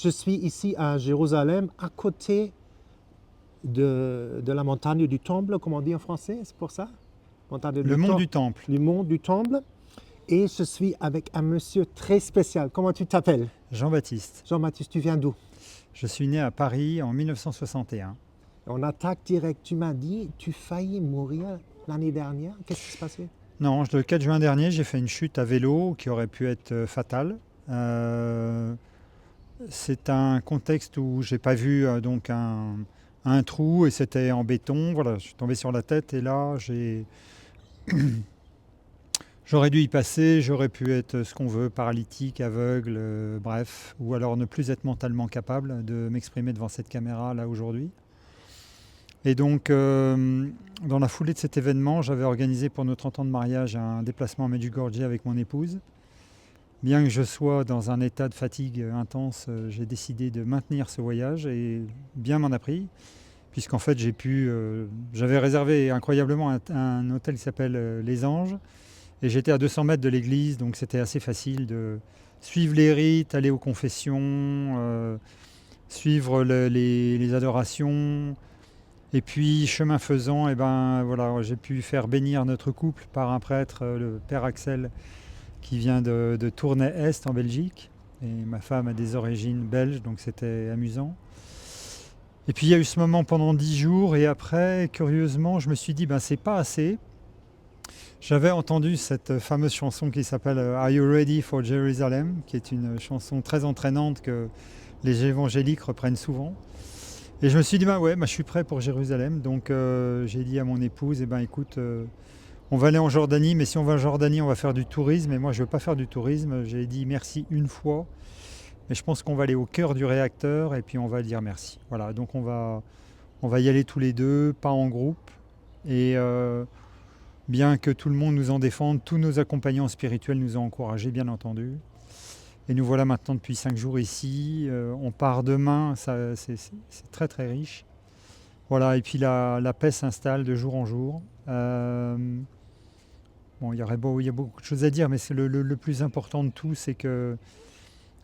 Je suis ici à Jérusalem, à côté de la montagne du Temple, comme on dit en français, c'est pour ça? Montagne Le du mont Temple. du Temple. Le mont du Temple. Et je suis avec un monsieur très spécial. Comment tu t'appelles? Jean-Baptiste. Jean-Baptiste, tu viens d'où? Je suis né à Paris en 1961. On attaque direct. Tu m'as dit, tu faillis mourir l'année dernière. Qu'est-ce qui se passait? Non, le 4 juin dernier, j'ai fait une chute à vélo qui aurait pu être fatale. Euh, c'est un contexte où j'ai pas vu donc un trou et c'était en béton. Voilà, je suis tombé sur la tête et là, j'aurais dû y passer. J'aurais pu être ce qu'on veut, paralytique, aveugle, bref, ou alors ne plus être mentalement capable de m'exprimer devant cette caméra là aujourd'hui. Et donc, dans la foulée de cet événement, j'avais organisé pour nos 30 ans de mariage un déplacement à Medjugorje avec mon épouse. Bien que je sois dans un état de fatigue intense, j'ai décidé de maintenir ce voyage et bien m'en a pris, puisqu'en fait j'avais réservé incroyablement un hôtel qui s'appelle Les Anges, et j'étais à 200 mètres de l'église, donc c'était assez facile de suivre les rites, aller aux confessions, suivre les adorations. Et puis, chemin faisant, voilà, j'ai pu faire bénir notre couple par un prêtre, le père Axel, qui vient de Tournai-Est en Belgique. Et ma femme a des origines belges, donc c'était amusant. Et puis il y a eu ce moment pendant 10 jours, et après, curieusement, je me suis dit, c'est pas assez. J'avais entendu cette fameuse chanson qui s'appelle Are You Ready for Jerusalem, qui est une chanson très entraînante que les évangéliques reprennent souvent. Et je me suis dit, je suis prêt pour Jérusalem. Donc j'ai dit à mon épouse, écoute, on va aller en Jordanie, mais si on va en Jordanie, on va faire du tourisme. Et moi, je ne veux pas faire du tourisme. J'ai dit merci une fois. Mais je pense qu'on va aller au cœur du réacteur et puis on va dire merci. Voilà, donc on va y aller tous les deux, pas en groupe. Et bien que tout le monde nous en défende, tous nos accompagnants spirituels nous ont encouragés, bien entendu. Et nous voilà maintenant depuis 5 jours ici. On part demain, c'est très très riche. Voilà, et puis la paix s'installe de jour en jour. Il y a beaucoup de choses à dire, mais c'est le plus important de tout, c'est que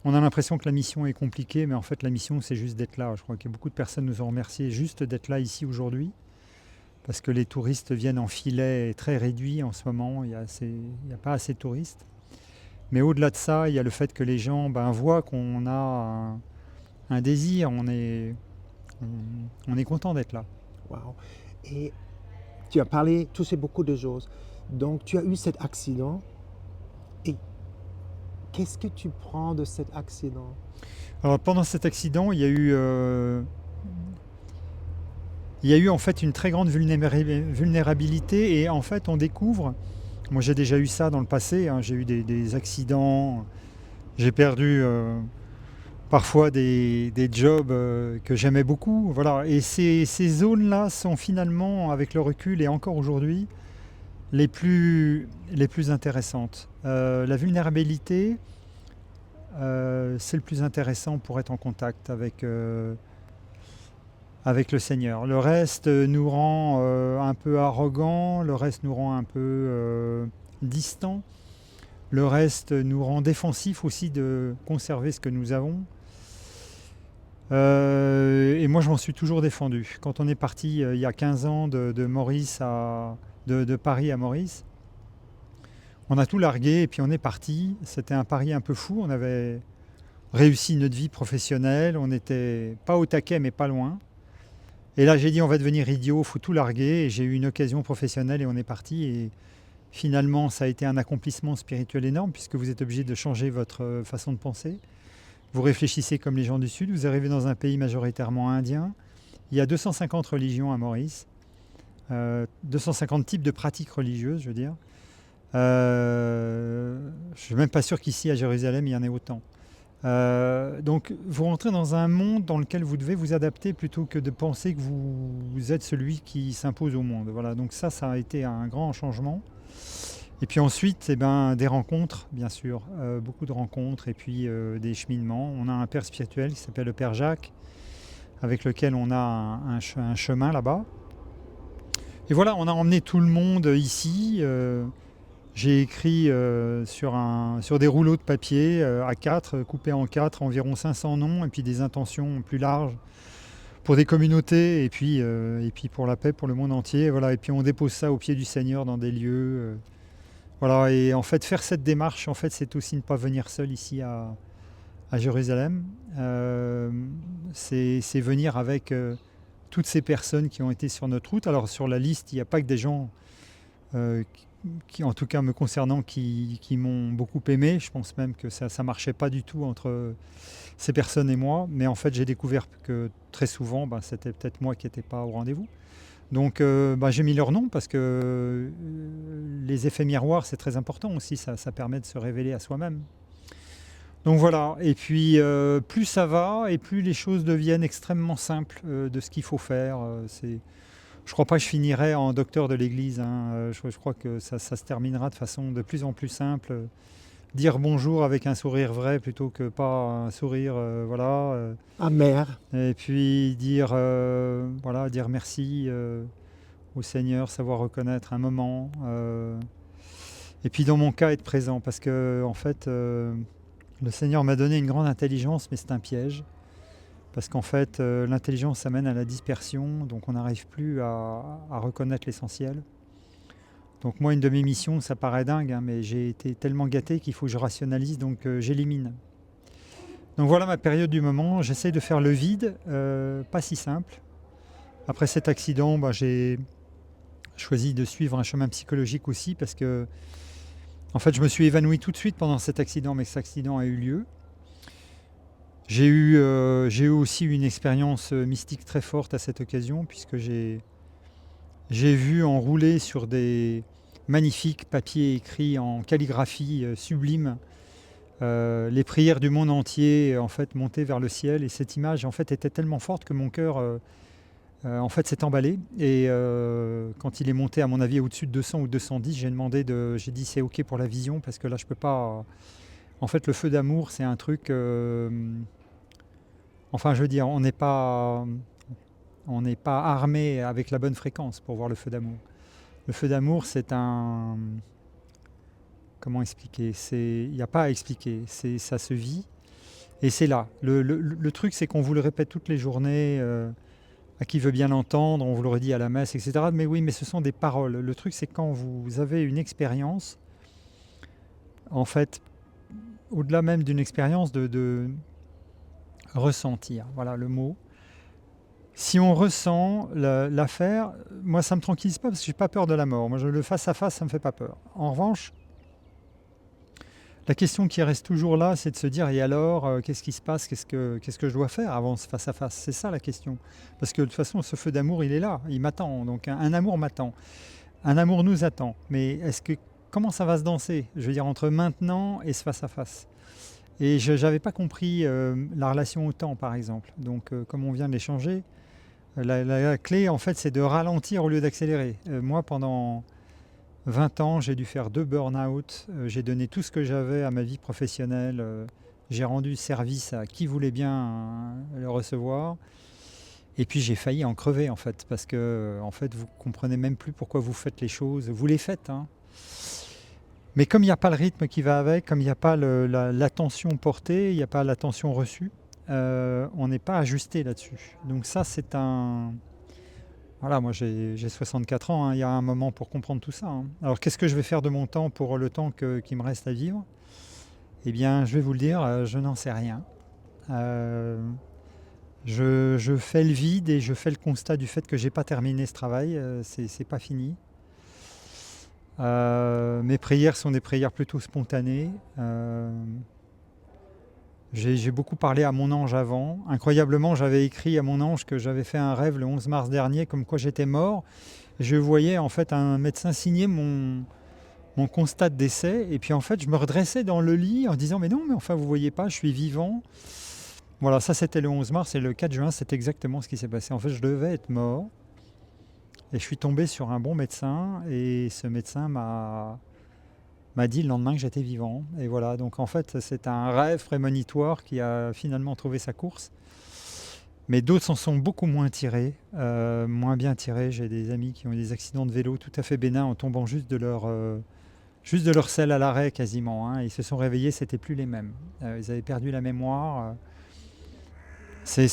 on a l'impression que la mission est compliquée, mais en fait la mission c'est juste d'être là. Je crois que beaucoup de personnes nous ont remercié juste d'être là ici aujourd'hui, parce que les touristes viennent en filet très réduit en ce moment, il n'y a pas assez de touristes. Mais au-delà de ça, il y a le fait que les gens voient qu'on a un désir, on est content d'être là. Wow. Et tu as parlé, tu sais beaucoup de choses. Donc, tu as eu cet accident. Et qu'est-ce que tu prends de cet accident? Alors pendant cet accident, il y a eu en fait une très grande vulnérabilité et en fait on découvre, moi j'ai déjà eu ça dans le passé, hein, j'ai eu des accidents, j'ai perdu parfois des jobs que j'aimais beaucoup, voilà. Et ces zones-là sont finalement, avec le recul et encore aujourd'hui, les plus intéressantes. La vulnérabilité, c'est le plus intéressant pour être en contact avec le Seigneur. Le reste nous rend un peu arrogants, le reste nous rend un peu distants, le reste nous rend défensifs aussi de conserver ce que nous avons. Et moi je m'en suis toujours défendu. Quand on est parti il y a 15 ans de Paris à Maurice, on a tout largué et puis on est parti. C'était un pari un peu fou, on avait réussi notre vie professionnelle, on n'était pas au taquet mais pas loin. Et là, j'ai dit, on va devenir idiot, il faut tout larguer. Et j'ai eu une occasion professionnelle et on est parti. Et finalement, ça a été un accomplissement spirituel énorme puisque vous êtes obligé de changer votre façon de penser. Vous réfléchissez comme les gens du Sud. Vous arrivez dans un pays majoritairement indien. Il y a 250 religions à Maurice. 250 types de pratiques religieuses, je veux dire. Je ne suis même pas sûr qu'ici, à Jérusalem, il y en ait autant. Donc vous rentrez dans un monde dans lequel vous devez vous adapter plutôt que de penser que vous êtes celui qui s'impose au monde. Voilà, donc ça a été un grand changement. Et puis ensuite, des rencontres, bien sûr, beaucoup de rencontres et puis des cheminements. On a un père spirituel qui s'appelle le père Jacques, avec lequel on a un chemin là-bas. Et voilà, on a emmené tout le monde ici. J'ai écrit sur des rouleaux de papier A4, coupés en 4, environ 500 noms, et puis des intentions plus larges pour des communautés, et puis pour la paix, pour le monde entier. Voilà. Et puis on dépose ça au pied du Seigneur dans des lieux. Voilà. Et en fait, faire cette démarche, en fait, c'est aussi ne pas venir seul ici à Jérusalem. C'est venir avec toutes ces personnes qui ont été sur notre route. Alors sur la liste, il n'y a pas que des gens qui, en tout cas me concernant, qui m'ont beaucoup aimé. Je pense même que ça ne marchait pas du tout entre ces personnes et moi. Mais en fait, j'ai découvert que très souvent, c'était peut-être moi qui n'étais pas au rendez-vous. Donc j'ai mis leur nom parce que les effets miroirs, c'est très important aussi. Ça permet de se révéler à soi-même. Donc voilà, et puis plus ça va, et plus les choses deviennent extrêmement simples de ce qu'il faut faire. Je ne crois pas que je finirai en docteur de l'Église, hein. Je crois que ça se terminera de façon de plus en plus simple. Dire bonjour avec un sourire vrai plutôt que pas un sourire, voilà. Amer. Et puis dire merci au Seigneur, savoir reconnaître un moment. Et puis dans mon cas, être présent, parce que en fait... le Seigneur m'a donné une grande intelligence, mais c'est un piège. Parce qu'en fait, l'intelligence amène à la dispersion, donc on n'arrive plus à reconnaître l'essentiel. Donc moi, une de mes missions, ça paraît dingue, hein, mais j'ai été tellement gâté qu'il faut que je rationalise, donc j'élimine. Donc voilà ma période du moment, j'essaie de faire le vide, pas si simple. Après cet accident, j'ai choisi de suivre un chemin psychologique aussi, parce que en fait, je me suis évanoui tout de suite pendant cet accident, mais cet accident a eu lieu. J'ai eu aussi une expérience mystique très forte à cette occasion, puisque j'ai vu enrouler sur des magnifiques papiers écrits en calligraphie sublime les prières du monde entier en fait montées vers le ciel. Et cette image en fait était tellement forte que mon cœur en fait s'est emballé. Et quand il est monté à mon avis au-dessus de 200 ou 210, j'ai dit c'est ok pour la vision, parce que là je peux pas. En fait, le feu d'amour, c'est un truc. Enfin, je veux dire, on n'est pas armé avec la bonne fréquence pour voir le feu d'amour. Le feu d'amour, c'est un... Comment expliquer? Il n'y a pas à expliquer. Ça se vit et c'est là. Le truc, c'est qu'on vous le répète toutes les journées, à qui veut bien l'entendre, on vous le redit à la messe, etc. Mais oui, mais ce sont des paroles. Le truc, c'est quand vous avez une expérience, en fait, au-delà même d'une expérience de ressentir, voilà le mot. Si on ressent l'affaire, moi ça me tranquillise pas parce que j'ai pas peur de la mort. Moi le face à face, ça me fait pas peur. En revanche, la question qui reste toujours là, c'est de se dire et alors, qu'est-ce qui se passe, qu'est-ce que je dois faire avant ce face à face? C'est ça la question. Parce que de toute façon, ce feu d'amour, il est là, il m'attend. Donc un amour m'attend, un amour nous attend. Mais comment ça va se danser? Je veux dire entre maintenant et ce face à face. Et je n'avais pas compris la relation au temps, par exemple. Donc, comme on vient de l'échanger, la clé, en fait, c'est de ralentir au lieu d'accélérer. Moi, pendant 20 ans, j'ai dû faire 2 burn-out. J'ai donné tout ce que j'avais à ma vie professionnelle. J'ai rendu service à qui voulait bien le recevoir. Et puis, j'ai failli en crever, en fait, parce que, en fait, vous comprenez même plus pourquoi vous faites les choses. Vous les faites, hein. Mais comme il n'y a pas le rythme qui va avec, comme il n'y a pas l'attention portée, il n'y a pas l'attention reçue, on n'est pas ajusté là-dessus. Donc ça, c'est un... Voilà, moi j'ai 64 ans, hein, il y a un moment pour comprendre tout ça, hein. Alors qu'est-ce que je vais faire de mon temps pour le temps qui me reste à vivre? Eh bien, je vais vous le dire, je n'en sais rien. Je fais le vide et je fais le constat du fait que j'ai pas terminé ce travail, c'est pas fini. Mes prières sont des prières plutôt spontanées. J'ai beaucoup parlé à mon ange avant. Incroyablement, j'avais écrit à mon ange que j'avais fait un rêve le 11 mars dernier, comme quoi j'étais mort. Je voyais en fait un médecin signer mon constat de décès. Et puis en fait, je me redressais dans le lit en disant mais non, mais enfin vous voyez pas, je suis vivant. Voilà, ça c'était le 11 mars et le 4 juin, c'est exactement ce qui s'est passé. En fait, je devais être mort. Et je suis tombé sur un bon médecin et ce médecin m'a dit le lendemain que j'étais vivant. Et voilà, donc en fait c'est un rêve prémonitoire qui a finalement trouvé sa course. Mais d'autres s'en sont beaucoup moins tirés, moins bien tirés. J'ai des amis qui ont eu des accidents de vélo tout à fait bénins en tombant juste de juste de leur selle à l'arrêt quasiment. Hein. Ils se sont réveillés, c'était plus les mêmes. Ils avaient perdu la mémoire. C'est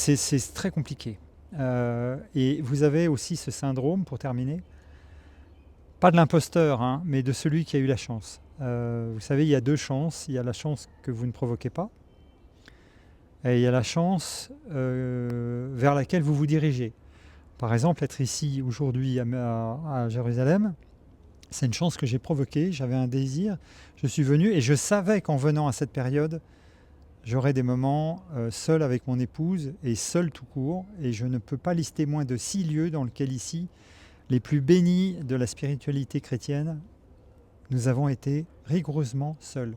très compliqué. Et vous avez aussi ce syndrome, pour terminer, pas de l'imposteur, hein, mais de celui qui a eu la chance. Vous savez, il y a deux chances. Il y a la chance que vous ne provoquez pas, et il y a la chance vers laquelle vous vous dirigez. Par exemple, être ici aujourd'hui à Jérusalem, c'est une chance que j'ai provoquée. J'avais un désir, je suis venu et je savais qu'en venant à cette période, j'aurais des moments seul avec mon épouse et seul tout court. Et je ne peux pas lister moins de 6 lieux dans lesquels ici, les plus bénis de la spiritualité chrétienne, nous avons été rigoureusement seuls.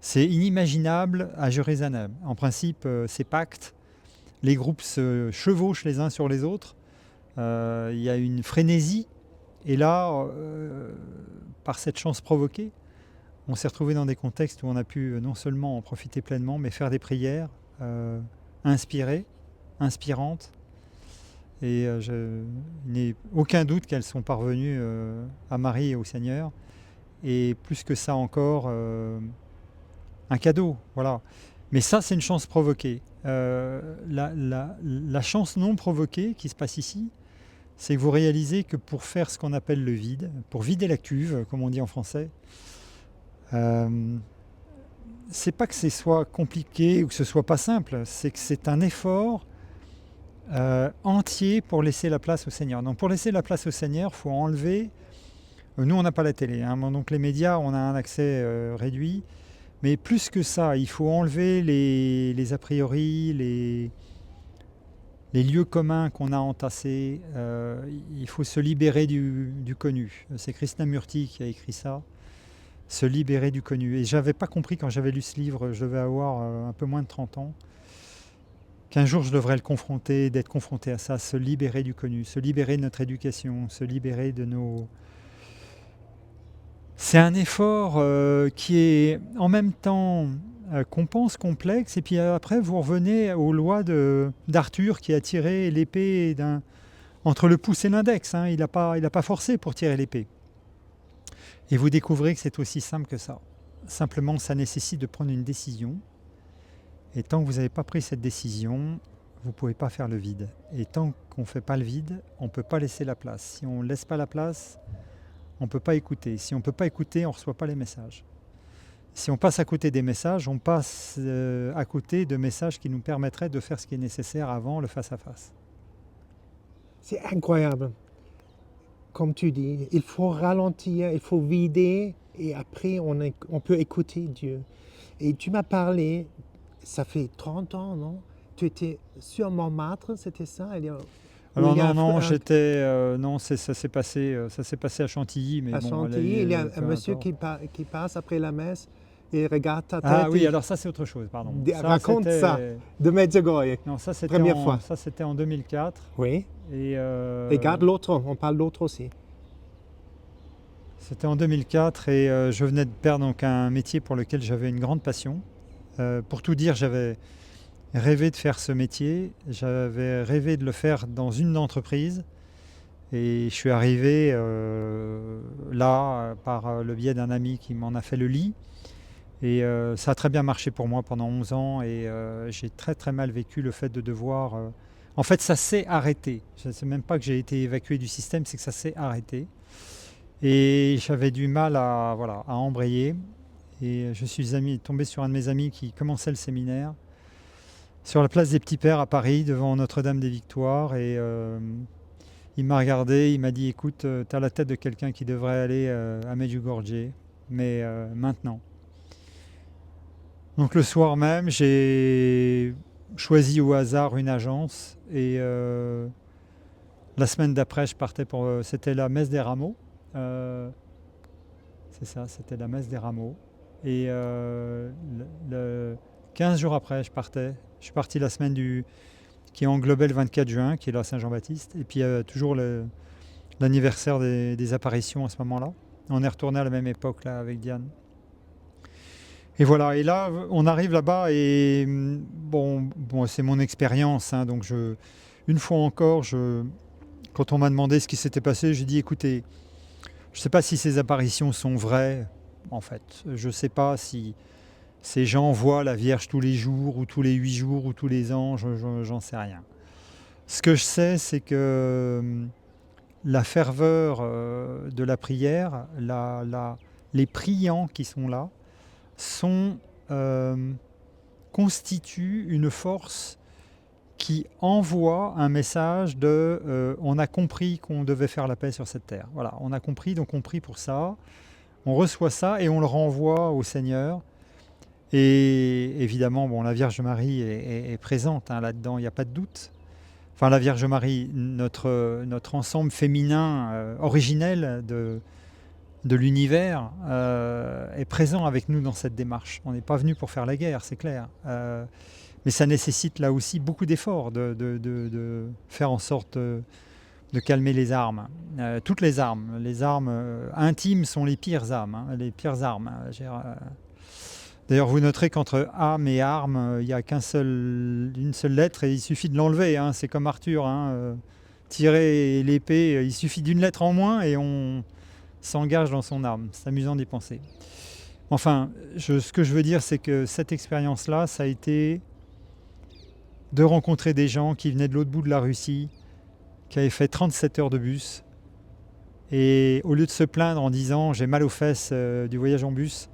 C'est inimaginable à Jérusalem. En principe, c'est pacte. Les groupes se chevauchent les uns sur les autres. Il y a une frénésie. Et là, par cette chance provoquée, on s'est retrouvé dans des contextes où on a pu non seulement en profiter pleinement, mais faire des prières inspirées, inspirantes. Et il n'est aucun doute qu'elles sont parvenues à Marie et au Seigneur. Et plus que ça encore, un cadeau. Voilà. Mais ça, c'est une chance provoquée. La chance non provoquée qui se passe ici, c'est que vous réalisez que pour faire ce qu'on appelle le vide, pour vider la cuve, comme on dit en français, c'est pas que ce soit compliqué ou que ce soit pas simple, c'est que c'est un effort entier pour laisser la place au Seigneur. Donc pour laisser la place au Seigneur, il faut enlever... nous, on n'a pas la télé, hein, donc les médias, on a un accès réduit. Mais plus que ça, il faut enlever les a priori, les lieux communs qu'on a entassés. Il faut se libérer du connu. C'est Krishnamurti qui a écrit ça. Se libérer du connu. Et je n'avais pas compris quand j'avais lu ce livre, je devais avoir un peu moins de 30 ans, qu'un jour je devrais le confronter, d'être confronté à ça, se libérer du connu, se libérer de notre éducation, se libérer de nos... C'est un effort qui est en même temps qu'on pense complexe, et puis après vous revenez aux lois d'Arthur qui a tiré l'épée entre le pouce et l'index. Hein. Il n'a pas forcé pour tirer l'épée. Et vous découvrez que c'est aussi simple que ça. Simplement, ça nécessite de prendre une décision. Et tant que vous n'avez pas pris cette décision, vous ne pouvez pas faire le vide. Et tant qu'on ne fait pas le vide, on ne peut pas laisser la place. Si on ne laisse pas la place, on ne peut pas écouter. Si on ne peut pas écouter, on ne reçoit pas les messages. Si on passe à côté des messages, on passe à côté de messages qui nous permettraient de faire ce qui est nécessaire avant le face-à-face. C'est incroyable. Comme tu dis, il faut ralentir, il faut vider et après on peut écouter Dieu. Et tu m'as parlé, ça fait 30 ans, non? Tu étais sur Montmartre, c'était ça? Alors non, j'étais... non, ça s'est passé à Chantilly. Mais à bon, Chantilly, il y a un monsieur qui passe après la messe et regarde ta tête. Ah oui, alors ça c'est autre chose, pardon. Raconte ça, de Medjugorje. Non, ça c'était en 2004. Oui. Et regarde l'autre, on parle d'autre aussi. C'était en 2004 et je venais de perdre donc un métier pour lequel j'avais une grande passion. Pour tout dire, j'avais rêvé de faire ce métier, j'avais rêvé de le faire dans une entreprise et je suis arrivé là par le biais d'un ami qui m'en a fait le lit. Et ça a très bien marché pour moi pendant 11 ans et j'ai très très mal vécu le fait de devoir... En fait, ça s'est arrêté. Je ne sais même pas que j'ai été évacué du système, c'est que ça s'est arrêté. Et j'avais du mal à embrayer. Et je suis tombé sur un de mes amis qui commençait le séminaire sur la place des Petits Pères à Paris, devant Notre-Dame des Victoires. Et il m'a regardé, il m'a dit « Écoute, tu as la tête de quelqu'un qui devrait aller à Medjugorje, mais maintenant. » Donc le soir même, j'ai choisi au hasard une agence et la semaine d'après, je partais c'était la messe des Rameaux. C'est ça, c'était la messe des Rameaux. Et 15 jours après, je partais. Je suis parti la semaine qui englobait le 24 juin, qui est la Saint-Jean-Baptiste. Et puis toujours l'anniversaire des apparitions à ce moment-là. On est retourné à la même époque là avec Diane. Et voilà, et là, on arrive là-bas et bon c'est mon expérience. Hein, donc une fois encore, quand on m'a demandé ce qui s'était passé, j'ai dit écoutez, Je ne sais pas si ces apparitions sont vraies, en fait. Je ne sais pas si ces gens voient la Vierge tous les jours, ou tous les 8 jours, ou tous les ans, j'en sais rien. Ce que je sais, c'est que la ferveur de la prière, les priants qui sont là, sont, constituent une force qui envoie un message de on a compris qu'on devait faire la paix sur cette terre. Voilà, on a compris, donc on prie pour ça, on reçoit ça et on le renvoie au Seigneur. Et évidemment, bon, la Vierge Marie est présente là-dedans, il n'y a pas de doute. Enfin, la Vierge Marie, notre ensemble féminin originel de l'univers est présent avec nous dans cette démarche. On n'est pas venu pour faire la guerre, c'est clair. Mais ça nécessite là aussi beaucoup d'efforts de faire en sorte de calmer les armes. Toutes les armes intimes sont les pires les pires armes. D'ailleurs, vous noterez qu'entre âme et arme, il n'y a une seule lettre et il suffit de l'enlever. C'est comme Arthur, tirer l'épée, il suffit d'une lettre en moins et on s'engage dans son arme. C'est amusant d'y penser. Enfin, ce que je veux dire, c'est que cette expérience-là, ça a été de rencontrer des gens qui venaient de l'autre bout de la Russie, qui avaient fait 37 heures de bus. Et au lieu de se plaindre en disant « j'ai mal aux fesses du voyage en bus »,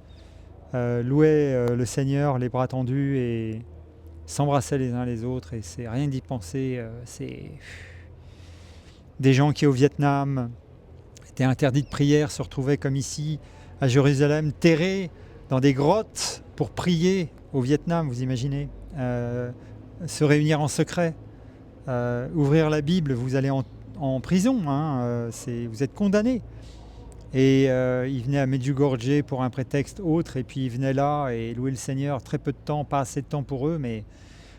louaient le Seigneur, les bras tendus, et s'embrassaient les uns les autres. Et c'est rien d'y penser. C'est des gens qui, au Vietnam, étaient interdits de prière, se retrouvaient comme ici, à Jérusalem, terrés dans des grottes pour prier au Vietnam, vous imaginez. Se réunir en secret, ouvrir la Bible, vous allez en prison, vous êtes condamné. Et il venait à Medjugorje pour un prétexte autre, et puis il venait là et louer le Seigneur, très peu de temps, pas assez de temps pour eux, mais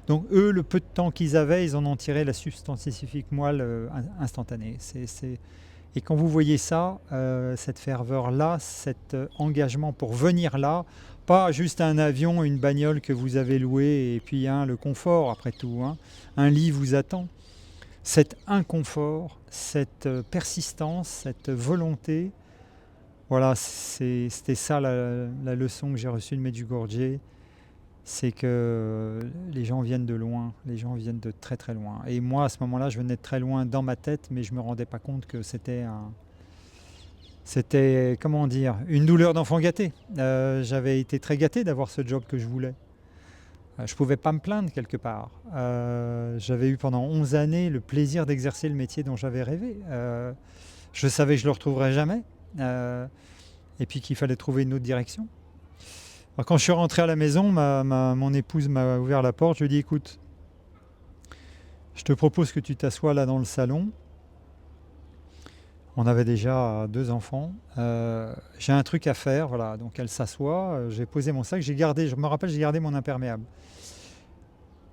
donc eux, le peu de temps qu'ils avaient, ils en ont tiré la substantifique moelle instantanée. Et quand vous voyez ça, cette ferveur-là, cet engagement pour venir là, pas juste un avion, une bagnole que vous avez louée, et puis le confort après tout, un lit vous attend. Cet inconfort, cette persistance, cette volonté, voilà, c'était ça la leçon que j'ai reçue de Medjugorje, c'est que les gens viennent de loin, les gens viennent de très très loin. Et moi, à ce moment-là, je venais de très loin dans ma tête, mais je ne me rendais pas compte que c'était comment dire, une douleur d'enfant gâté. J'avais été très gâté d'avoir ce job que je voulais. Je ne pouvais pas me plaindre quelque part. J'avais eu pendant 11 années le plaisir d'exercer le métier dont j'avais rêvé. Je savais que je ne le retrouverais jamais. Et puis qu'il fallait trouver une autre direction. Alors quand je suis rentré à la maison, mon épouse m'a ouvert la porte. Je lui ai dit, écoute, je te propose que tu t'assoies là dans le salon. On avait déjà 2 enfants. J'ai un truc à faire, voilà. Donc elle s'assoit. J'ai posé mon sac. Je me rappelle, j'ai gardé mon imperméable.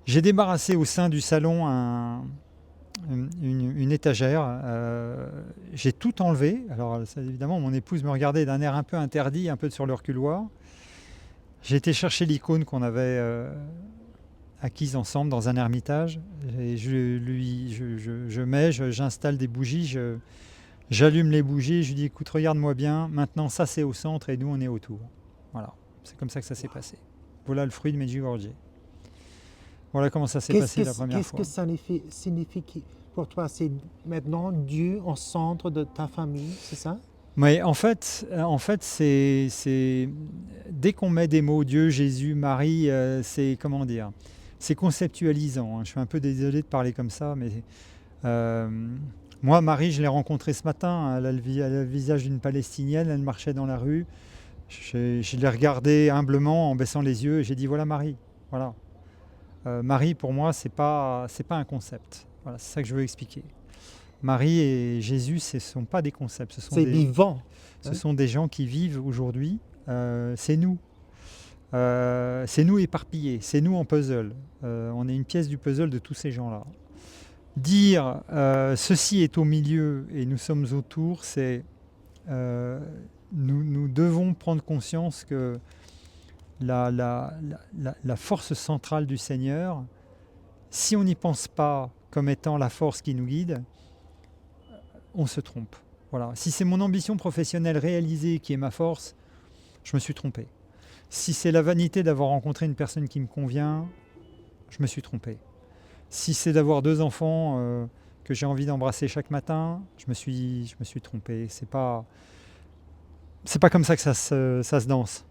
J'ai débarrassé au sein du salon une étagère. J'ai tout enlevé. Alors ça, évidemment, mon épouse me regardait d'un air un peu interdit, un peu sur le reculoir. J'ai été chercher l'icône qu'on avait acquise ensemble dans un ermitage. Et j'installe des bougies, j'allume les bougies, je lui dis écoute, regarde-moi bien, maintenant ça c'est au centre et nous on est autour. Voilà, c'est comme ça que ça s'est passé. Voilà le fruit de Medjugorje. Voilà comment ça s'est passé la première fois. Qu'est-ce que ça signifie pour toi? C'est maintenant Dieu au centre de ta famille, c'est ça? Mais en fait c'est dès qu'on met des mots Dieu, Jésus, Marie, c'est comment dire, c'est conceptualisant. Je suis un peu désolé de parler comme ça, mais moi, Marie, je l'ai rencontrée ce matin. Elle a le visage d'une Palestinienne. Elle marchait dans la rue. Je l'ai regardée humblement en baissant les yeux et j'ai dit voilà Marie. Voilà. Marie, pour moi, c'est pas un concept. Voilà, c'est ça que je veux expliquer. Marie et Jésus, ce ne sont pas des concepts. C'est vivant. Ce sont des gens qui vivent aujourd'hui. C'est nous. C'est nous éparpillés. C'est nous en puzzle. On est une pièce du puzzle de tous ces gens-là. Dire ceci est au milieu et nous sommes autour, c'est nous devons prendre conscience que la force centrale du Seigneur, si on n'y pense pas comme étant la force qui nous guide, on se trompe. Voilà. Si c'est mon ambition professionnelle réalisée qui est ma force, je me suis trompé. Si c'est la vanité d'avoir rencontré une personne qui me convient, je me suis trompé. Si c'est d'avoir 2 enfants que j'ai envie d'embrasser chaque matin, je me suis trompé. C'est pas comme ça que ça se danse.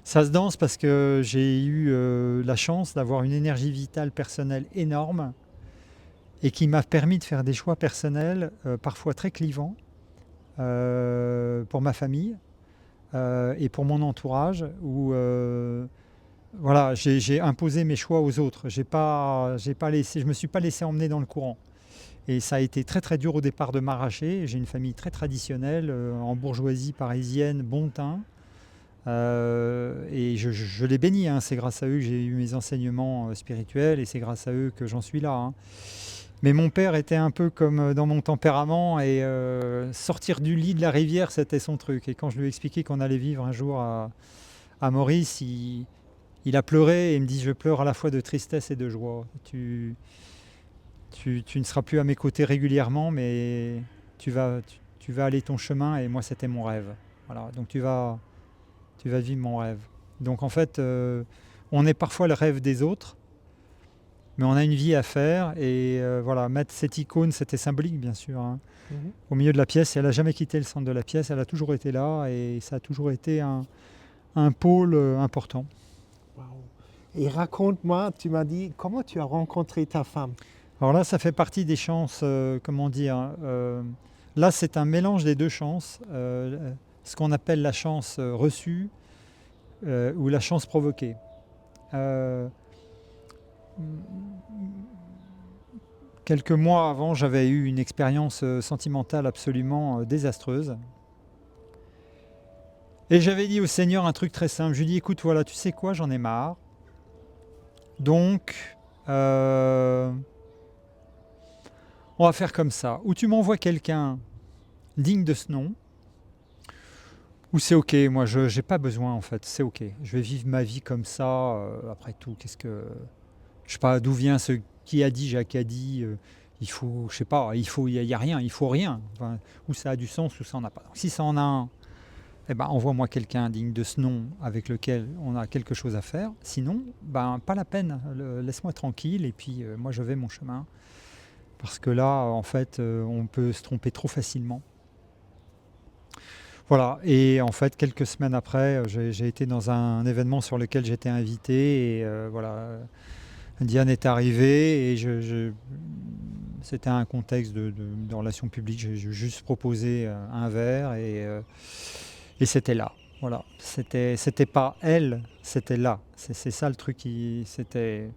Ça se danse parce que j'ai eu la chance d'avoir une énergie vitale personnelle énorme et qui m'a permis de faire des choix personnels parfois très clivants pour ma famille et pour mon entourage où voilà, j'ai imposé mes choix aux autres. Je me suis pas laissé emmener dans le courant. Et ça a été très très dur au départ de m'arracher. J'ai une famille très traditionnelle, en bourgeoisie parisienne, bon teint. Et je les bénis, hein. C'est grâce à eux que j'ai eu mes enseignements spirituels et c'est grâce à eux que j'en suis là, hein. Mais mon père était un peu comme dans mon tempérament et sortir du lit de la rivière, c'était son truc. Et quand je lui ai expliqué qu'on allait vivre un jour à Maurice, il a pleuré et il me dit: je pleure à la fois de tristesse et de joie. Tu ne seras plus à mes côtés régulièrement, mais tu vas aller ton chemin et moi c'était mon rêve. Voilà, donc tu vas vivre mon rêve. Donc en fait, on est parfois le rêve des autres, mais on a une vie à faire et voilà, mettre cette icône, c'était symbolique bien sûr, hein, au milieu de la pièce. Elle n'a jamais quitté le centre de la pièce, elle a toujours été là et ça a toujours été un pôle important. Wow. Et raconte-moi, tu m'as dit, comment tu as rencontré ta femme? Alors là, ça fait partie des chances, comment dire, là c'est un mélange des 2 chances, ce qu'on appelle la chance reçue ou la chance provoquée. Quelques mois avant, j'avais eu une expérience sentimentale absolument désastreuse. Et j'avais dit au Seigneur un truc très simple. Je lui ai dit: écoute, voilà, tu sais quoi, j'en ai marre. Donc, on va faire comme ça. Ou tu m'envoies quelqu'un digne de ce nom, ou c'est ok, moi je n'ai pas besoin en fait, c'est ok. Je vais vivre ma vie comme ça, après tout, je sais pas d'où vient ce qui a dit, Jacques a dit, il faut, je sais pas, il y a rien, il faut rien. Enfin, ou ça a du sens, ou ça en a pas. Donc, si ça en a un, eh ben, envoie-moi quelqu'un digne de ce nom avec lequel on a quelque chose à faire. Sinon, ben, pas la peine, laisse-moi tranquille et puis moi je vais mon chemin. Parce que là, en fait, on peut se tromper trop facilement. Voilà, et en fait, quelques semaines après, j'ai été dans un événement sur lequel j'étais invité et voilà, Diane est arrivée et c'était un contexte de relations publiques. J'ai juste proposé un verre et c'était là. Voilà, c'était pas elle, c'était là. C'est ça le truc c'était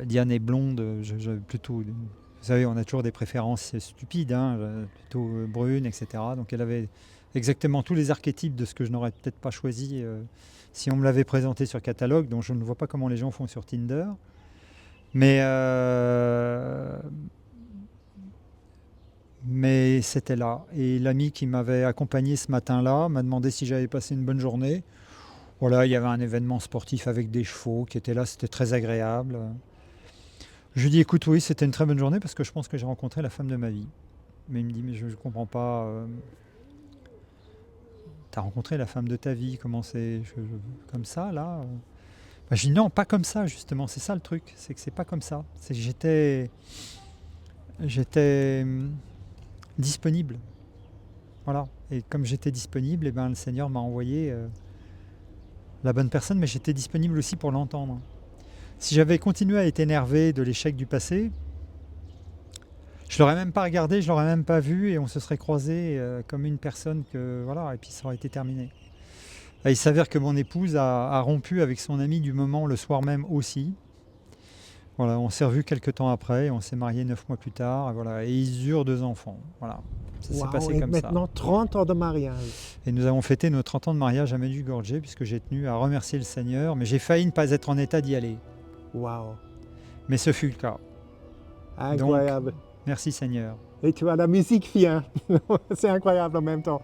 Diane est blonde, plutôt. Vous savez, on a toujours des préférences stupides, hein, plutôt brune, etc. Donc elle avait exactement tous les archétypes de ce que je n'aurais peut-être pas choisi si on me l'avait présenté sur catalogue. Donc je ne vois pas comment les gens font sur Tinder. Mais c'était là. Et l'ami qui m'avait accompagné ce matin-là m'a demandé si j'avais passé une bonne journée. Voilà, il y avait un événement sportif avec des chevaux qui étaient là, c'était très agréable. Je lui dis: écoute, oui, c'était une très bonne journée parce que je pense que j'ai rencontré la femme de ma vie. Mais il me dit: mais je ne comprends pas. T'as rencontré la femme de ta vie, comment c'est comme ça là? Ben, je dis: non, pas comme ça justement, c'est ça le truc, c'est que c'est pas comme ça. C'est que j'étais disponible. Voilà. Et comme j'étais disponible, et ben, le Seigneur m'a envoyé la bonne personne, mais j'étais disponible aussi pour l'entendre. Si j'avais continué à être énervé de l'échec du passé, je l'aurais même pas regardé, je l'aurais même pas vu et on se serait croisés comme une personne que voilà, et puis ça aurait été terminé. Et il s'avère que mon épouse a rompu avec son ami du moment le soir même aussi. Voilà, on s'est revus quelques temps après, et on s'est mariés 9 mois plus tard, et voilà, et ils eurent 2 enfants. Voilà, ça s'est passé comme ça. Maintenant 30 ans de mariage. Et nous avons fêté nos 30 ans de mariage à Medjugorje puisque j'ai tenu à remercier le Seigneur, mais j'ai failli ne pas être en état d'y aller. Waouh. Mais ce fut le cas. Incroyable. Donc, merci Seigneur. Et tu as la musique qui vient. C'est incroyable en même temps.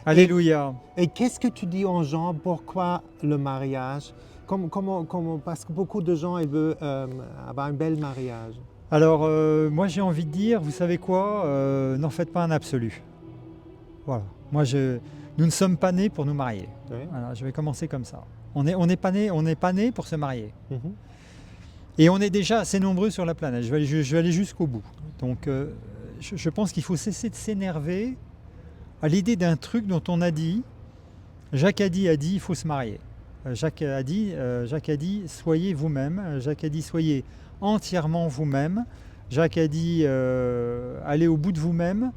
Alléluia. Et qu'est-ce que tu dis aux gens? Pourquoi le mariage? Parce que beaucoup de gens ils veulent avoir un bel mariage. Alors, moi j'ai envie de dire, vous savez quoi, n'en faites pas un absolu. Voilà. Nous ne sommes pas nés pour nous marier. Ouais. Voilà, je vais commencer comme ça. On n'est pas né pour se marier. Mhm. Et on est déjà assez nombreux sur la planète. Je vais aller jusqu'au bout. Donc, je pense qu'il faut cesser de s'énerver à l'idée d'un truc dont on a dit. Jacques a dit, il faut se marier. Jacques a dit, soyez vous-même. Jacques a dit, soyez entièrement vous-même. Jacques a dit, allez au bout de vous-même.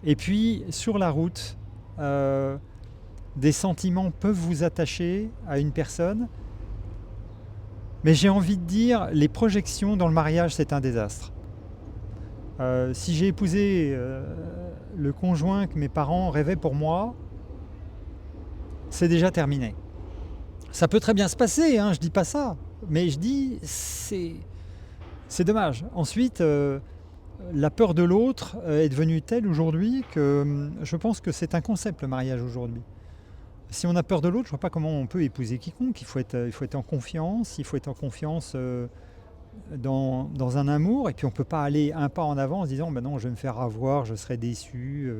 Et puis, sur la route, des sentiments peuvent vous attacher à une personne. Mais j'ai envie de dire, les projections dans le mariage, c'est un désastre. Si j'ai épousé le conjoint que mes parents rêvaient pour moi, c'est déjà terminé. Ça peut très bien se passer, hein, je dis pas ça, mais je dis c'est dommage. Ensuite, la peur de l'autre est devenue telle aujourd'hui que je pense que c'est un concept le mariage aujourd'hui. Si on a peur de l'autre, je vois pas comment on peut épouser quiconque. Il faut être en confiance, il faut être en confiance dans un amour, et puis on peut pas aller un pas en avant en se disant ben non, je vais me faire avoir, je serai déçu.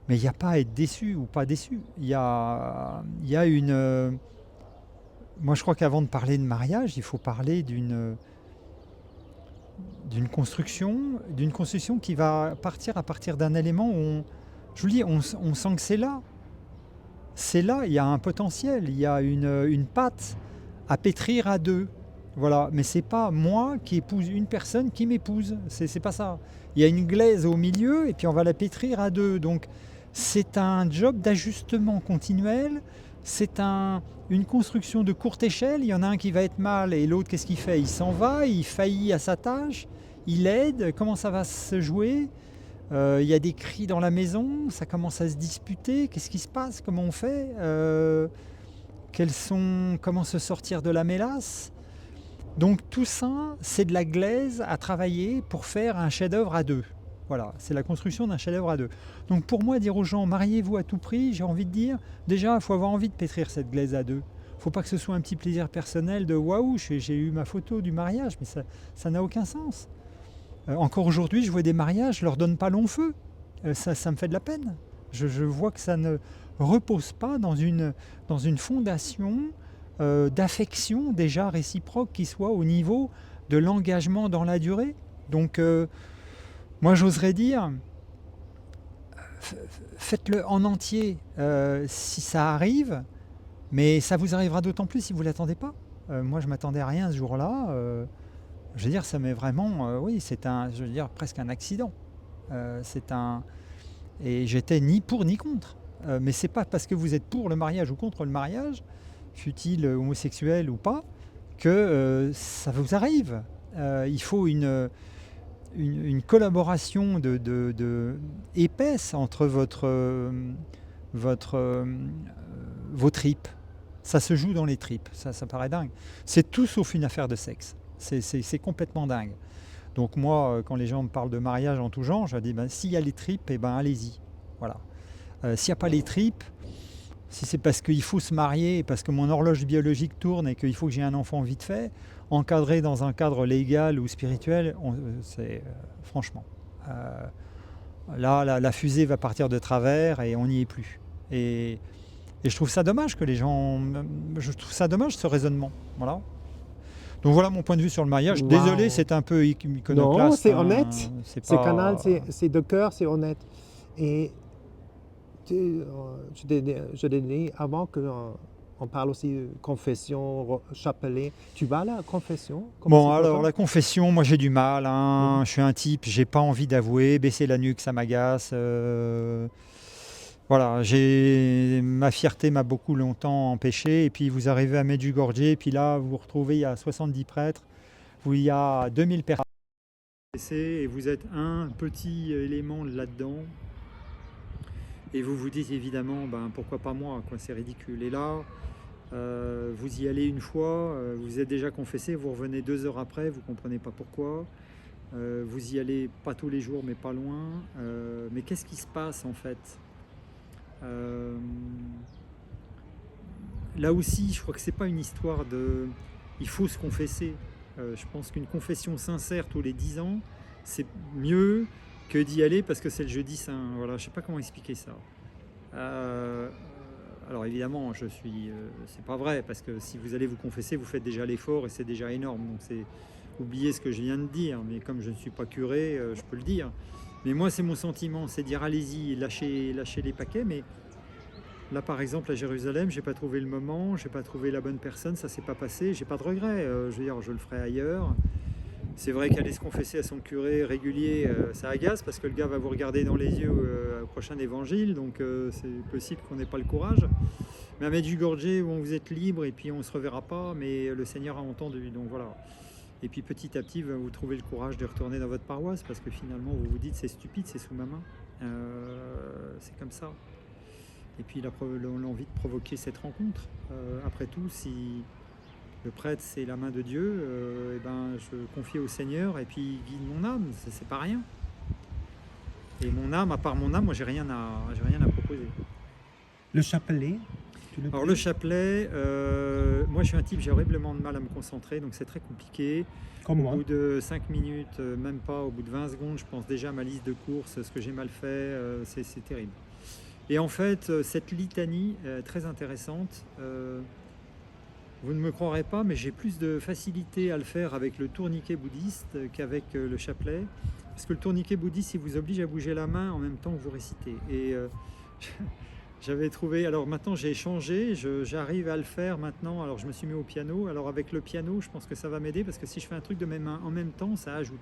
Mais il n'y a pas à être déçu ou pas déçu. Il y a une. Moi, je crois qu'avant de parler de mariage, il faut parler d'une construction qui va partir à partir d'un élément où je vous dis, on sent que c'est là. C'est là, il y a un potentiel, il y a une pâte à pétrir à deux. Voilà, mais c'est pas moi qui épouse une personne qui m'épouse, c'est pas ça. Il y a une glaise au milieu et puis on va la pétrir à deux. Donc c'est un job d'ajustement continuel, c'est une construction de courte échelle. Il y en a un qui va être mal et l'autre, qu'est-ce qu'il fait? Il s'en va, il faillit à sa tâche, il aide, comment ça va se jouer? Il y a des cris dans la maison, ça commence à se disputer, qu'est-ce qui se passe? Comment on fait? Comment se sortir de la mélasse? Donc tout ça, c'est de la glaise à travailler pour faire un chef-d'œuvre à deux. Voilà, c'est la construction d'un chef-d'œuvre à deux. Donc pour moi, dire aux gens, mariez-vous à tout prix, j'ai envie de dire, déjà, il faut avoir envie de pétrir cette glaise à deux. Il ne faut pas que ce soit un petit plaisir personnel de waouh, j'ai eu ma photo du mariage, mais ça n'a aucun sens. Encore aujourd'hui, je vois des mariages, je ne leur donne pas long feu. Ça me fait de la peine. Je vois que ça ne repose pas dans une fondation d'affection déjà réciproque qui soit au niveau de l'engagement dans la durée. Donc, moi, j'oserais dire, faites-le en entier si ça arrive, mais ça vous arrivera d'autant plus si vous ne l'attendez pas. Moi, je ne m'attendais à rien ce jour-là. Je veux dire, ça m'est vraiment, oui, je veux dire, presque un accident. Et j'étais ni pour ni contre. Mais c'est pas parce que vous êtes pour le mariage ou contre le mariage, fût-il homosexuel ou pas, que ça vous arrive. Il faut une collaboration épaisse entre vos tripes. Ça se joue dans les tripes, ça paraît dingue. C'est tout sauf une affaire de sexe. C'est complètement dingue. Donc moi, quand les gens me parlent de mariage en tout genre, je dis, ben, s'il y a les tripes, eh ben, allez-y. Voilà. S'il n'y a pas les tripes, si c'est parce qu'il faut se marier, parce que mon horloge biologique tourne et qu'il faut que j'ai un enfant vite fait, encadré dans un cadre légal ou spirituel, c'est franchement. Là, la fusée va partir de travers et on n'y est plus. Et je trouve ça dommage que les gens... Je trouve ça dommage ce raisonnement. Voilà. Donc voilà mon point de vue sur le mariage. Wow. Désolé, c'est un peu iconoclaste. Non, c'est hein. honnête. C'est Ce pas... canal, c'est de cœur, c'est honnête. Et je t'ai dit avant qu'on parle aussi de confession, chapelet. Tu vas à la confession? Bon, alors la confession, moi j'ai du mal. Hein. Je suis un type, j'ai pas envie d'avouer. Baisser la nuque, ça m'agace. Voilà, ma fierté m'a beaucoup longtemps empêché. Et puis vous arrivez à Medjugorje, et puis là vous vous retrouvez, il y a 70 prêtres, où il y a 2000 personnes. Et vous êtes un petit élément là-dedans. Et vous vous dites évidemment, ben, pourquoi pas moi, quoi, c'est ridicule. Et là, vous y allez une fois, vous êtes déjà confessé, vous revenez 2 heures après, vous ne comprenez pas pourquoi. Vous y allez pas tous les jours, mais pas loin. Mais qu'est-ce qui se passe en fait? Là aussi, je crois que c'est pas une histoire de... Il faut se confesser. Je pense qu'une confession sincère tous les 10 ans, c'est mieux que d'y aller parce que c'est le jeudi saint. Voilà, je ne sais pas comment expliquer ça. Alors évidemment, c'est pas vrai parce que si vous allez vous confesser, vous faites déjà l'effort et c'est déjà énorme. Donc oubliez ce que je viens de dire. Mais comme je ne suis pas curé, je peux le dire. Mais moi, c'est mon sentiment, c'est dire allez-y, lâchez les paquets. Mais là, par exemple, à Jérusalem, j'ai pas trouvé le moment, j'ai pas trouvé la bonne personne, ça s'est pas passé. J'ai pas de regret. Je veux dire, je le ferai ailleurs. C'est vrai qu'aller se confesser à son curé régulier, ça agace parce que le gars va vous regarder dans les yeux au prochain évangile, donc c'est possible qu'on n'ait pas le courage. Mais à Medjugorje, où vous êtes libre et puis on ne se reverra pas, mais le Seigneur a entendu, donc voilà. Et puis petit à petit, vous trouvez le courage de retourner dans votre paroisse parce que finalement, vous vous dites c'est stupide, c'est sous ma main. C'est comme ça. Et puis l'envie de provoquer cette rencontre. Après tout, si le prêtre, c'est la main de Dieu, et ben, je confie au Seigneur et puis il guide mon âme, c'est pas rien. Et mon âme, à part mon âme, moi j'ai rien à proposer. Le chapelet. Alors le chapelet, moi je suis un type, j'ai horriblement de mal à me concentrer, donc c'est très compliqué. Comme moi. Au bout de 5 minutes, même pas, au bout de 20 secondes, je pense déjà à ma liste de courses, ce que j'ai mal fait, c'est terrible. Et en fait, cette litanie très intéressante, vous ne me croirez pas, mais j'ai plus de facilité à le faire avec le tourniquet bouddhiste qu'avec le chapelet. Parce que le tourniquet bouddhiste, il vous oblige à bouger la main en même temps que vous récitez. Et j'avais trouvé... Alors maintenant, j'ai changé, j'arrive à le faire maintenant. Alors je me suis mis au piano. Alors avec le piano, je pense que ça va m'aider parce que si je fais un truc de mes mains en même temps, ça ajoute.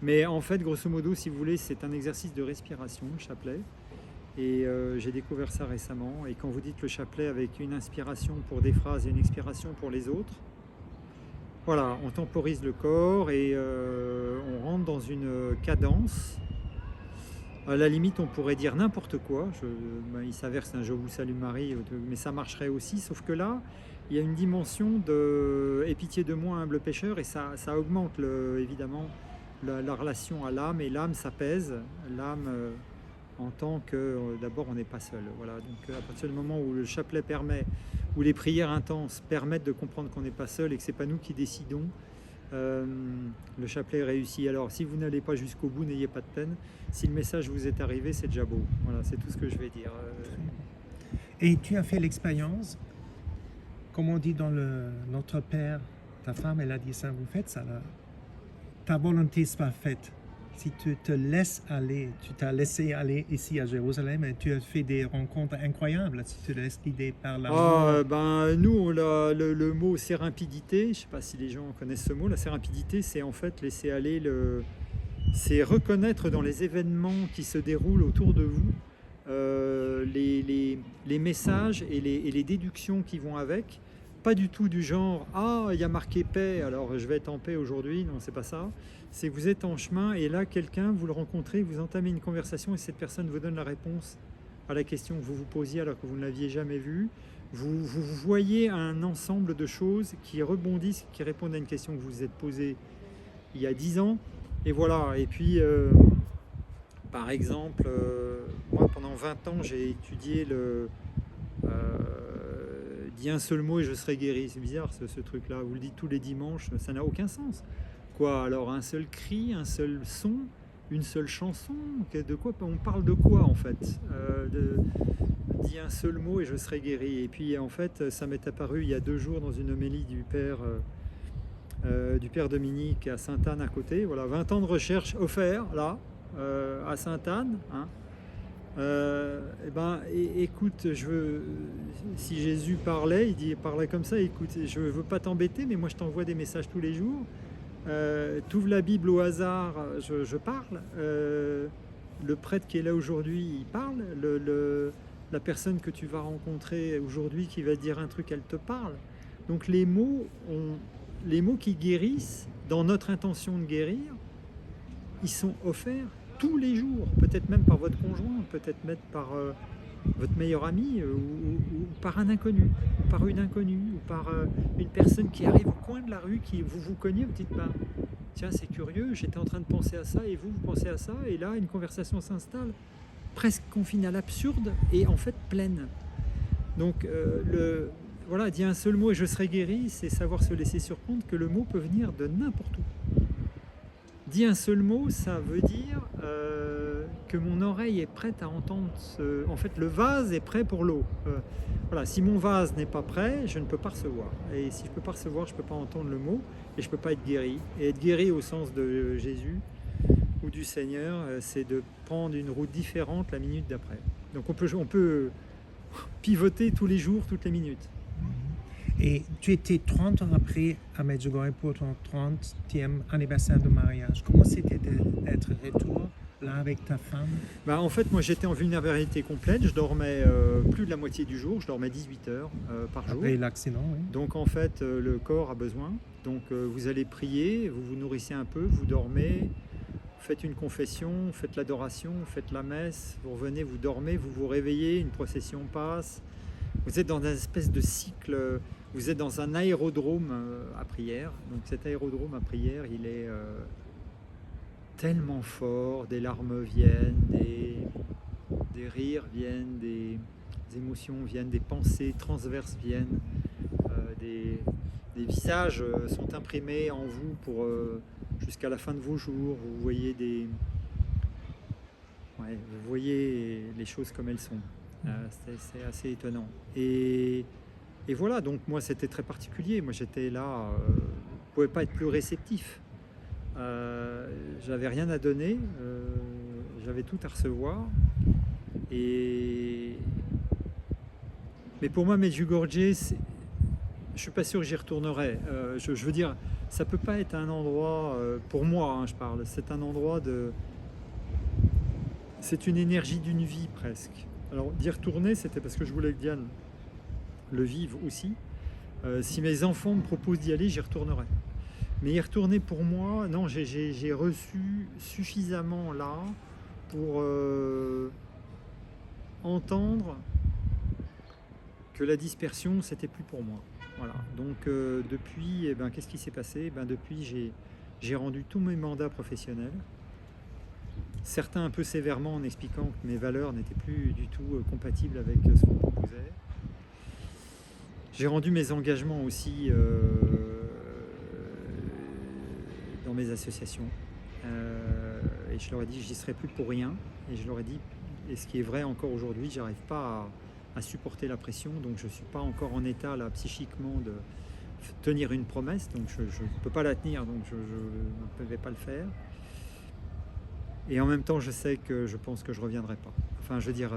Mais en fait, grosso modo, si vous voulez, c'est un exercice de respiration, le chapelet. Et j'ai découvert ça récemment. Et quand vous dites le chapelet avec une inspiration pour des phrases et une expiration pour les autres, voilà, on temporise le corps et on rentre dans une cadence. À la limite, on pourrait dire n'importe quoi. Il s'avère que c'est un Je vous salue Marie, mais ça marcherait aussi. Sauf que là, il y a une dimension de « Aie pitié de moi, humble pécheur » et ça augmente évidemment la relation à l'âme. Et l'âme s'apaise. L'âme... en tant que, d'abord, on n'est pas seul. Voilà. Donc, à partir du moment où le chapelet permet, où les prières intenses permettent de comprendre qu'on n'est pas seul et que ce n'est pas nous qui décidons, le chapelet réussit. Alors, si vous n'allez pas jusqu'au bout, n'ayez pas de peine. Si le message vous est arrivé, c'est déjà beau. Voilà, c'est tout ce que je vais dire. Et tu as fait l'expérience, comme on dit dans Notre Père, ta femme, elle a dit ça, vous faites ça là. Ta volonté sera faite. Si tu te laisses aller, tu t'as laissé aller ici à Jérusalem et tu as fait des rencontres incroyables, si tu te laisses guider par l'amour. Nous, le mot sérimpidité, je ne sais pas si les gens connaissent ce mot, la sérimpidité, c'est en fait laisser aller, c'est reconnaître dans les événements qui se déroulent autour de vous les messages et les déductions qui vont avec. Pas du tout du genre « Ah, il y a marqué paix, alors je vais être en paix aujourd'hui ». Non, c'est pas ça. C'est que vous êtes en chemin et là, quelqu'un, vous le rencontrez, vous entamez une conversation et cette personne vous donne la réponse à la question que vous vous posiez alors que vous ne l'aviez jamais vue. Vous voyez un ensemble de choses qui rebondissent, qui répondent à une question que vous vous êtes posée il y a 10 ans. Et voilà. Et puis, par exemple, moi, pendant 20 ans, j'ai étudié dis un seul mot et je serai guéri. C'est bizarre ce truc-là. Vous le dites tous les dimanches, ça n'a aucun sens. Quoi alors, un seul cri, un seul son, une seule chanson, de quoi on parle de quoi en fait dis un seul mot et je serai guéri. Et puis en fait, ça m'est apparu il y a 2 jours dans une homélie du père Dominique à Sainte-Anne à côté. Voilà, 20 ans de recherche offerts là à Sainte-Anne. Hein. Écoute, si Jésus parlait, il parlait comme ça, écoute, je veux pas t'embêter, mais moi je t'envoie des messages tous les jours. T'ouvres la Bible au hasard, je parle. Le prêtre qui est là aujourd'hui, il parle. La personne que tu vas rencontrer aujourd'hui qui va dire un truc, elle te parle. Donc les mots qui guérissent, dans notre intention de guérir, ils sont offerts tous les jours, peut-être même par votre conjoint, peut-être même par votre meilleur ami ou par un inconnu, ou par une inconnue, ou par une personne qui arrive au coin de la rue, qui vous cognez, vous dites tiens c'est curieux, j'étais en train de penser à ça et vous pensez à ça, et là une conversation s'installe, presque confinée à l'absurde et en fait pleine. Donc voilà, dis un seul mot et je serai guéri, c'est savoir se laisser surprendre que le mot peut venir de n'importe où. Dis un seul mot, ça veut dire que mon oreille est prête à entendre en fait, le vase est prêt pour l'eau. Voilà, si mon vase n'est pas prêt, je ne peux pas recevoir. Et si je ne peux pas recevoir, je ne peux pas entendre le mot et je ne peux pas être guéri. Et être guéri au sens de Jésus ou du Seigneur, c'est de prendre une route différente la minute d'après. Donc on peut pivoter tous les jours, toutes les minutes. Et tu étais 30 ans après à Medjugorje pour ton 30e anniversaire de mariage. Comment c'était d'être retour là avec ta femme? En fait, moi j'étais en vulnérabilité complète, je dormais plus de la moitié du jour, je dormais 18 heures par jour. Après l'accident, oui. Donc en fait, le corps a besoin. Donc vous allez prier, vous vous nourrissez un peu, vous dormez, faites une confession, faites l'adoration, faites la messe, vous revenez, vous dormez, vous vous réveillez, une procession passe. Vous êtes dans une espèce de cycle, vous êtes dans un aérodrome à prière. Donc cet aérodrome à prière, il est tellement fort, des larmes viennent, des rires viennent, des émotions viennent, des pensées transverses viennent, des visages sont imprimés en vous pour jusqu'à la fin de vos jours. Vous voyez vous voyez les choses comme elles sont. C'est assez étonnant. Et voilà, donc moi c'était très particulier. Moi j'étais là, je ne pouvais pas être plus réceptif. J'avais rien à donner, j'avais tout à recevoir. Mais pour moi, Medjugorje, je ne suis pas sûr que j'y retournerai. Je veux dire, ça ne peut pas être un endroit, pour moi, hein, je parle, c'est un endroit de... C'est une énergie d'une vie presque. Alors d'y retourner, c'était parce que je voulais que Diane le vive aussi. Si mes enfants me proposent d'y aller, j'y retournerai. Mais y retourner pour moi, non, j'ai reçu suffisamment là pour entendre que la dispersion, c'était plus pour moi. Voilà. Donc depuis, qu'est-ce qui s'est passé? Depuis, j'ai rendu tous mes mandats professionnels. Certains un peu sévèrement en expliquant que mes valeurs n'étaient plus du tout compatibles avec ce qu'on proposait. J'ai rendu mes engagements aussi dans mes associations. Et je leur ai dit, j'y serai plus pour rien. Et je leur ai dit, et ce qui est vrai encore aujourd'hui, j'arrive pas à supporter la pression, donc je suis pas encore en état là psychiquement de tenir une promesse, donc je ne peux pas la tenir, donc je ne vais pas le faire. Et en même temps, je sais que je pense que je reviendrai pas. Enfin, je veux dire,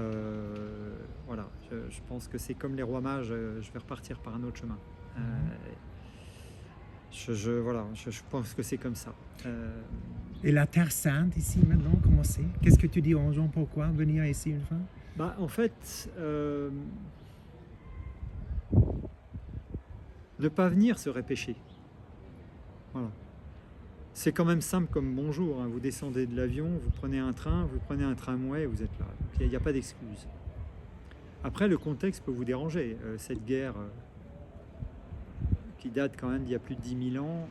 voilà, je pense que c'est comme les rois mages, je vais repartir par un autre chemin. Voilà, je pense que c'est comme ça. Et la Terre Sainte ici maintenant, comment c'est? Qu'est-ce que tu dis aux gens? Pourquoi venir ici une fois? En fait, ne pas venir serait péché. Voilà. C'est quand même simple comme bonjour. Hein. Vous descendez de l'avion, vous prenez un train, vous prenez un tramway, vous êtes là. Il n'y a pas d'excuse. Après, le contexte peut vous déranger. Cette guerre qui date quand même d'il y a plus de 10 000 ans,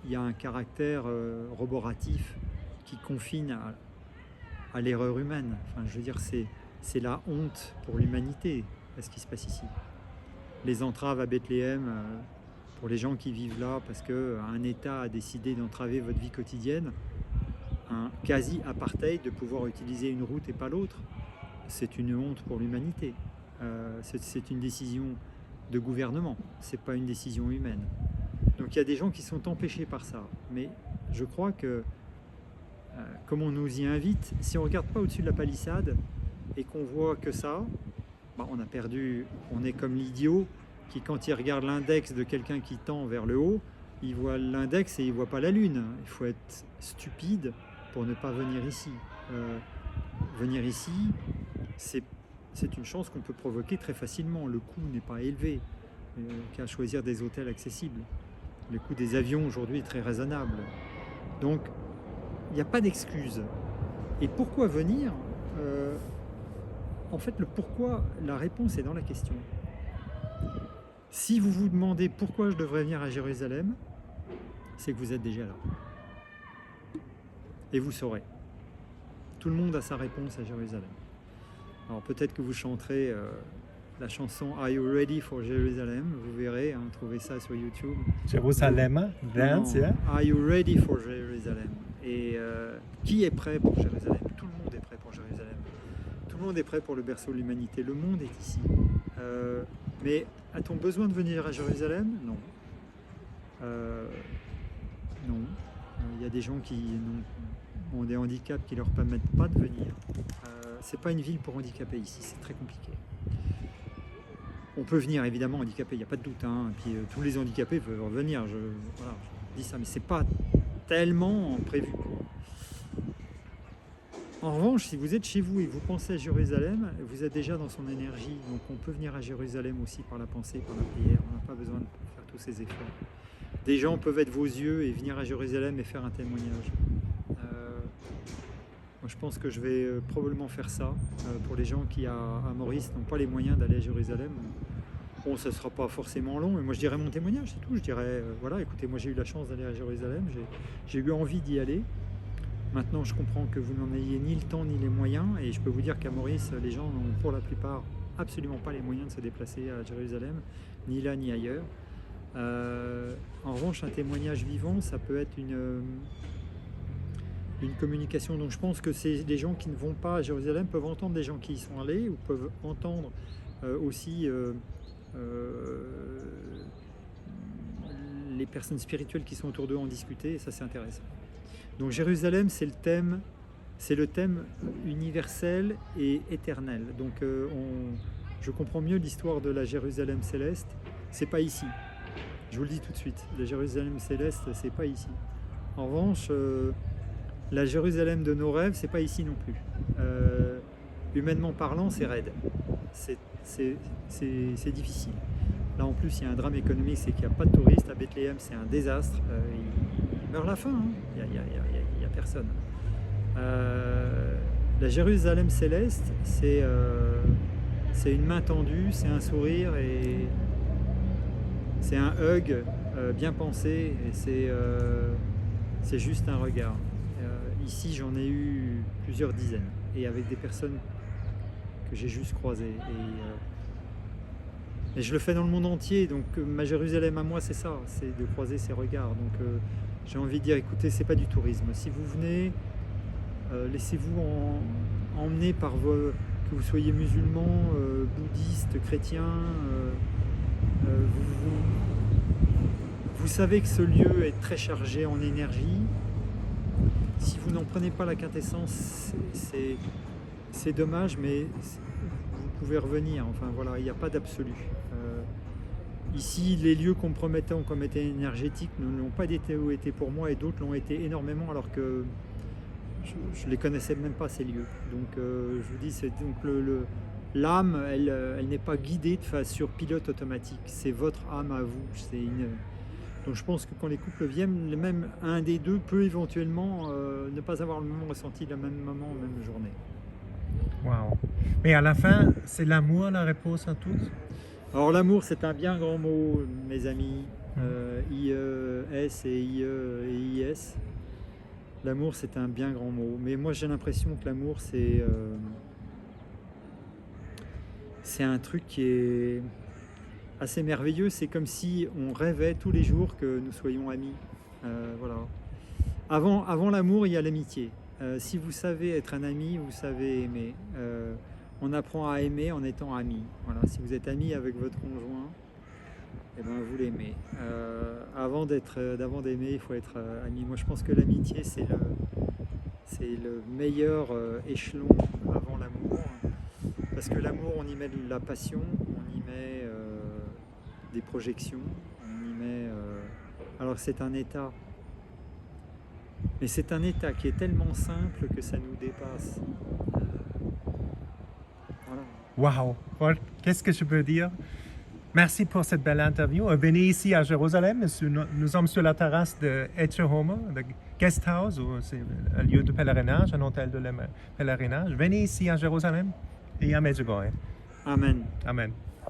il y a un caractère roboratif qui confine à l'erreur humaine. Enfin, je veux dire, c'est la honte pour l'humanité, ce qui se passe ici. Les entraves à Bethléem, pour les gens qui vivent là, parce qu'un État a décidé d'entraver votre vie quotidienne, un quasi-apartheid de pouvoir utiliser une route et pas l'autre, c'est une honte pour l'humanité. C'est une décision de gouvernement, c'est pas une décision humaine. Donc il y a des gens qui sont empêchés par ça. Mais je crois que, comme on nous y invite, si on ne regarde pas au-dessus de la palissade et qu'on voit que ça, on a perdu, on est comme l'idiot qui, quand il regarde l'index de quelqu'un qui tend vers le haut, il voit l'index et il ne voit pas la lune. Il faut être stupide pour ne pas venir ici. Venir ici, c'est une chance qu'on peut provoquer très facilement. Le coût n'est pas élevé, qu'à choisir des hôtels accessibles. Le coût des avions aujourd'hui est très raisonnable. Donc, il n'y a pas d'excuse. Et pourquoi venir? En fait, le pourquoi, la réponse est dans la question. Si vous vous demandez pourquoi je devrais venir à Jérusalem, c'est que vous êtes déjà là. Et vous saurez. Tout le monde a sa réponse à Jérusalem. Alors peut-être que vous chanterez la chanson Are You Ready for Jerusalem? Vous verrez, hein, trouvez ça sur YouTube. Jérusalem, dance, Non, yeah. Are You Ready for Jerusalem? Et qui est prêt pour Jérusalem? Tout le monde est prêt pour Jérusalem. Tout le monde est prêt pour le berceau de l'humanité. Le monde est ici. Mais a-t-on besoin de venir à Jérusalem? Non. Non. Il y a des gens qui ont des handicaps qui ne leur permettent pas de venir. C'est pas une ville pour handicapés ici, c'est très compliqué. On peut venir évidemment handicapé, il n'y a pas de doute. Hein. Puis tous les handicapés peuvent revenir. Voilà, je dis ça, mais c'est pas tellement prévu. En revanche, si vous êtes chez vous et vous pensez à Jérusalem, vous êtes déjà dans son énergie. Donc on peut venir à Jérusalem aussi par la pensée, par la prière. On n'a pas besoin de faire tous ces efforts. Des gens peuvent être vos yeux et venir à Jérusalem et faire un témoignage. Moi, je pense que je vais probablement faire ça pour les gens qui, à Maurice, n'ont pas les moyens d'aller à Jérusalem. Bon, ça ne sera pas forcément long, mais moi, je dirais mon témoignage, c'est tout. Je dirais, voilà, écoutez, moi, j'ai eu la chance d'aller à Jérusalem, j'ai eu envie d'y aller. Maintenant, je comprends que vous n'en ayez ni le temps ni les moyens, et je peux vous dire qu'à Maurice, les gens n'ont pour la plupart absolument pas les moyens de se déplacer à Jérusalem, ni là ni ailleurs. En revanche, un témoignage vivant, ça peut être une communication. Donc je pense que c'est des gens qui ne vont pas à Jérusalem peuvent entendre des gens qui y sont allés ou peuvent entendre aussi les personnes spirituelles qui sont autour d'eux en discuter, et ça c'est intéressant. Donc Jérusalem, c'est le thème universel et éternel. Donc je comprends mieux l'histoire de la Jérusalem céleste. C'est pas ici. Je vous le dis tout de suite. La Jérusalem céleste, c'est pas ici. En revanche, la Jérusalem de nos rêves, c'est pas ici non plus. Humainement parlant, c'est raide. C'est difficile. Là, en plus, il y a un drame économique, c'est qu'il n'y a pas de touristes. À Bethléem, c'est un désastre. Il meurt la faim. Hein. Il n'y a personne. La Jérusalem céleste, c'est une main tendue, c'est un sourire et c'est un hug bien pensé. Et c'est juste un regard. Ici, j'en ai eu plusieurs dizaines, et avec des personnes que j'ai juste croisées. Et je le fais dans le monde entier, donc ma Jérusalem à moi, c'est ça, c'est de croiser ces regards. Donc j'ai envie de dire, écoutez, c'est pas du tourisme. Si vous venez, laissez-vous emmener par que vous soyez musulman, bouddhiste, chrétien. Vous savez que ce lieu est très chargé en énergie. Si vous n'en prenez pas la quintessence, c'est dommage, mais vous pouvez revenir. Enfin voilà, il n'y a pas d'absolu. Ici, les lieux qu'on me promettait comme étaient énergétiques ne l'ont pas été pour moi, et d'autres l'ont été énormément, alors que je ne les connaissais même pas, ces lieux. Donc je vous dis, l'âme, elle n'est pas guidée sur pilote automatique. C'est votre âme à vous. Donc je pense que quand les couples viennent, même un des deux peut éventuellement ne pas avoir le même ressenti, le même moment, la même journée. Wow. Mais à la fin, c'est l'amour la réponse à tout? Alors l'amour, c'est un bien grand mot, mes amis. I-E-S et I-E et I-S. L'amour, c'est un bien grand mot. Mais moi, j'ai l'impression que l'amour, c'est un truc qui est assez merveilleux. C'est comme si on rêvait tous les jours que nous soyons amis. Voilà. Avant l'amour, il y a l'amitié. Si vous savez être un ami, vous savez aimer. On apprend à aimer en étant ami. Voilà. Si vous êtes ami avec votre conjoint, eh ben, vous l'aimez. Avant d'aimer, il faut être ami. Moi, je pense que l'amitié, c'est le meilleur échelon avant l'amour. Parce que l'amour, on y met de la passion, on y met des projections, on y met... alors c'est un état. Mais c'est un état qui est tellement simple que ça nous dépasse. Voilà. Wow! Qu'est-ce que je peux dire? Merci pour cette belle interview. Venez ici à Jérusalem. Nous sommes sur la terrasse de Etche Homer, le guest house, c'est un lieu de pèlerinage, un hôtel de pèlerinage. Venez ici à Jérusalem et à Medjugorje. Amen. Amen.